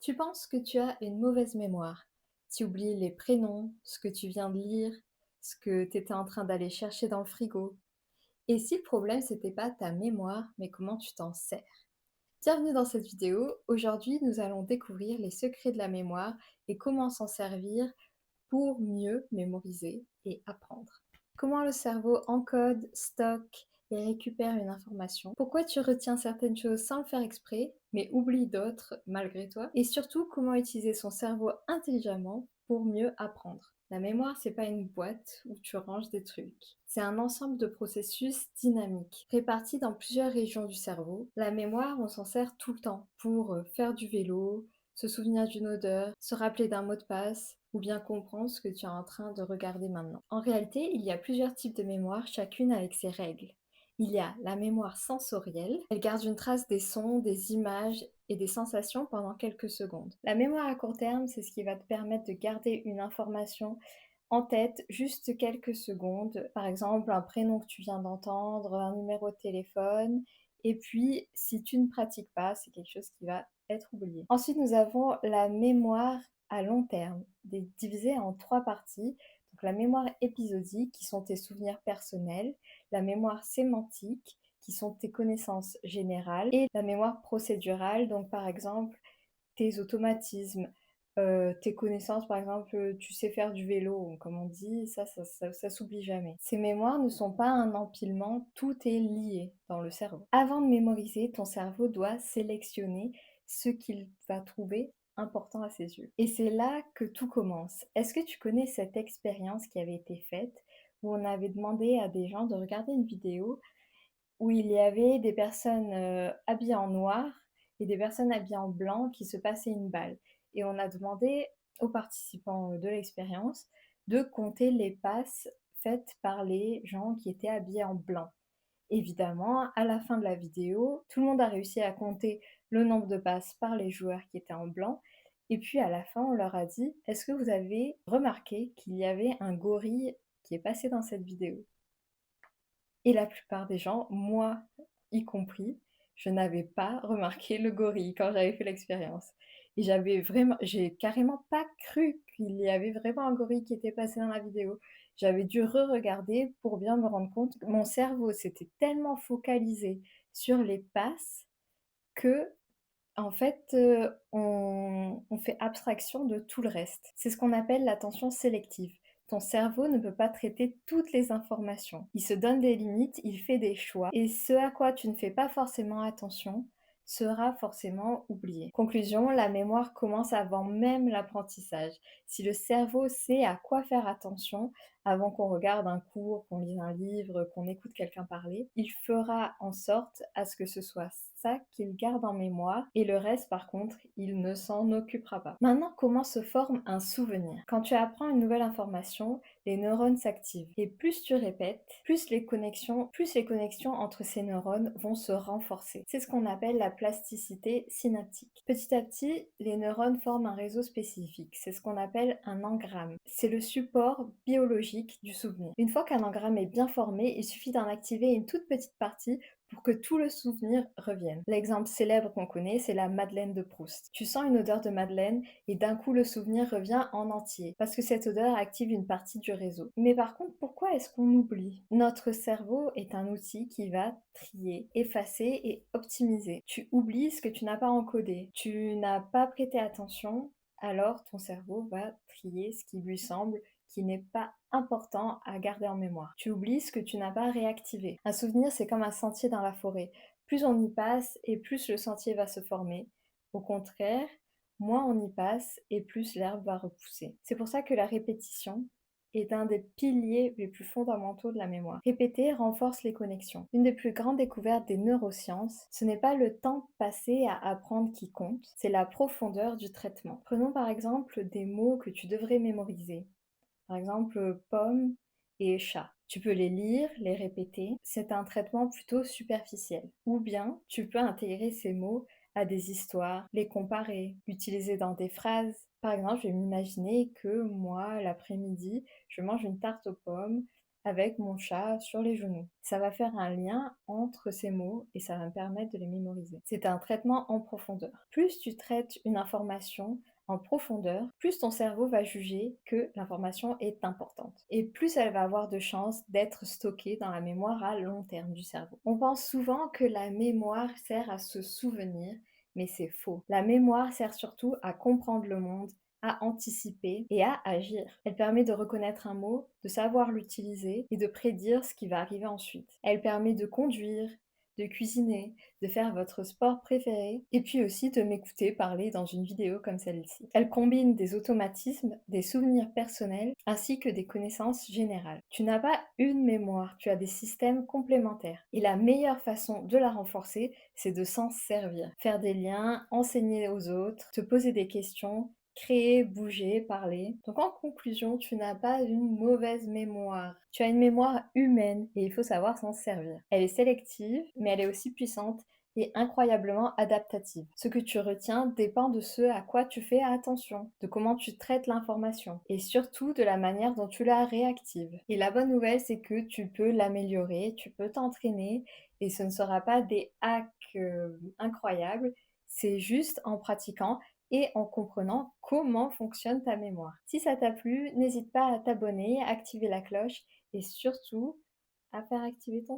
Tu penses que tu as une mauvaise mémoire. Tu oublies les prénoms, ce que tu viens de lire, ce que tu étais en train d'aller chercher dans le frigo. Et si le problème, c'était pas ta mémoire, mais comment tu t'en sers? Bienvenue dans cette vidéo. Aujourd'hui, nous allons découvrir les secrets de la mémoire et comment s'en servir pour mieux mémoriser et apprendre. Comment le cerveau encode, stocke et récupère une information. Pourquoi tu retiens certaines choses sans le faire exprès, mais oublies d'autres malgré toi. Et surtout, comment utiliser son cerveau intelligemment pour mieux apprendre. La mémoire, c'est pas une boîte où tu ranges des trucs. C'est un ensemble de processus dynamiques, répartis dans plusieurs régions du cerveau. La mémoire, on s'en sert tout le temps pour faire du vélo, se souvenir d'une odeur, se rappeler d'un mot de passe, ou bien comprendre ce que tu es en train de regarder maintenant. En réalité, il y a plusieurs types de mémoire, chacune avec ses règles. Il y a la mémoire sensorielle, elle garde une trace des sons, des images et des sensations pendant quelques secondes. La mémoire à court terme, c'est ce qui va te permettre de garder une information en tête juste quelques secondes, par exemple un prénom que tu viens d'entendre, un numéro de téléphone, et puis si tu ne pratiques pas, c'est quelque chose qui va être oublié. Ensuite, nous avons la mémoire à long terme, divisée en trois parties. Donc la mémoire épisodique, qui sont tes souvenirs personnels, la mémoire sémantique, qui sont tes connaissances générales, et la mémoire procédurale, donc par exemple tes automatismes, tes connaissances, par exemple, tu sais faire du vélo, comme on dit, ça s'oublie jamais. Ces mémoires ne sont pas un empilement, tout est lié dans le cerveau. Avant de mémoriser, ton cerveau doit sélectionner ce qu'il va trouver important à ses yeux. Et c'est là que tout commence. Est-ce que tu connais cette expérience qui avait été faite où on avait demandé à des gens de regarder une vidéo où il y avait des personnes habillées en noir et des personnes habillées en blanc qui se passaient une balle. Et on a demandé aux participants de l'expérience de compter les passes faites par les gens qui étaient habillés en blanc. Évidemment, à la fin de la vidéo, tout le monde a réussi à compter le nombre de passes par les joueurs qui étaient en blanc. Et puis à la fin, on leur a dit, est-ce que vous avez remarqué qu'il y avait un gorille qui est passé dans cette vidéo? Et la plupart des gens, moi y compris, je n'avais pas remarqué le gorille quand j'avais fait l'expérience. Et j'ai carrément pas cru qu'il y avait vraiment un gorille qui était passé dans la vidéo. J'avais dû re-regarder pour bien me rendre compte que mon cerveau s'était tellement focalisé sur les passes que, en fait, on fait abstraction de tout le reste. C'est ce qu'on appelle l'attention sélective. Ton cerveau ne peut pas traiter toutes les informations. Il se donne des limites, il fait des choix, et ce à quoi tu ne fais pas forcément attention sera forcément oublié. Conclusion, la mémoire commence avant même l'apprentissage. Si le cerveau sait à quoi faire attention avant qu'on regarde un cours, qu'on lise un livre, qu'on écoute quelqu'un parler, il fera en sorte à ce que ce soit ça qu'il garde en mémoire et le reste, par contre, il ne s'en occupera pas. Maintenant, comment se forme un souvenir? Quand tu apprends une nouvelle information, les neurones s'activent et plus tu répètes, plus les connexions entre ces neurones vont se renforcer. C'est ce qu'on appelle la plasticité synaptique. Petit à petit, les neurones forment un réseau spécifique. C'est ce qu'on appelle un engramme. C'est le support biologique du souvenir. Une fois qu'un engramme est bien formé, il suffit d'en activer une toute petite partie pour que tout le souvenir revienne. L'exemple célèbre qu'on connaît, c'est la Madeleine de Proust. Tu sens une odeur de Madeleine et d'un coup le souvenir revient en entier, parce que cette odeur active une partie du réseau. Mais par contre, pourquoi est-ce qu'on oublie? Notre cerveau est un outil qui va trier, effacer et optimiser. Tu oublies ce que tu n'as pas encodé, tu n'as pas prêté attention, alors ton cerveau va trier ce qui lui semble qui n'est pas important à garder en mémoire. Tu oublies ce que tu n'as pas réactivé. Un souvenir, c'est comme un sentier dans la forêt. Plus on y passe et plus le sentier va se former. Au contraire, moins on y passe et plus l'herbe va repousser. C'est pour ça que la répétition est un des piliers les plus fondamentaux de la mémoire. Répéter renforce les connexions. Une des plus grandes découvertes des neurosciences, ce n'est pas le temps passé à apprendre qui compte, c'est la profondeur du traitement. Prenons par exemple des mots que tu devrais mémoriser. Par exemple, pomme et chat. Tu peux les lire, les répéter. C'est un traitement plutôt superficiel. Ou bien, tu peux intégrer ces mots à des histoires, les comparer, l'utiliser dans des phrases. Par exemple, je vais m'imaginer que moi, l'après-midi, je mange une tarte aux pommes avec mon chat sur les genoux. Ça va faire un lien entre ces mots et ça va me permettre de les mémoriser. C'est un traitement en profondeur. Plus tu traites une information en profondeur, plus ton cerveau va juger que l'information est importante et plus elle va avoir de chances d'être stockée dans la mémoire à long terme du cerveau. On pense souvent que la mémoire sert à se souvenir, mais c'est faux. La mémoire sert surtout à comprendre le monde, à anticiper et à agir. Elle permet de reconnaître un mot, de savoir l'utiliser et de prédire ce qui va arriver ensuite. Elle permet de conduire, de cuisiner, de faire votre sport préféré et puis aussi de m'écouter parler dans une vidéo comme celle-ci. Elle combine des automatismes, des souvenirs personnels ainsi que des connaissances générales. Tu n'as pas une mémoire, tu as des systèmes complémentaires et la meilleure façon de la renforcer, c'est de s'en servir. Faire des liens, enseigner aux autres, te poser des questions, créer, bouger, parler. Donc en conclusion, tu n'as pas une mauvaise mémoire. Tu as une mémoire humaine et il faut savoir s'en servir. Elle est sélective, mais elle est aussi puissante et incroyablement adaptative. Ce que tu retiens dépend de ce à quoi tu fais attention, de comment tu traites l'information et surtout de la manière dont tu la réactives. Et la bonne nouvelle, c'est que tu peux l'améliorer, tu peux t'entraîner et ce ne sera pas des hacks incroyables, c'est juste en pratiquant et en comprenant comment fonctionne ta mémoire. Si ça t'a plu, n'hésite pas à t'abonner, à activer la cloche et surtout à faire activer ton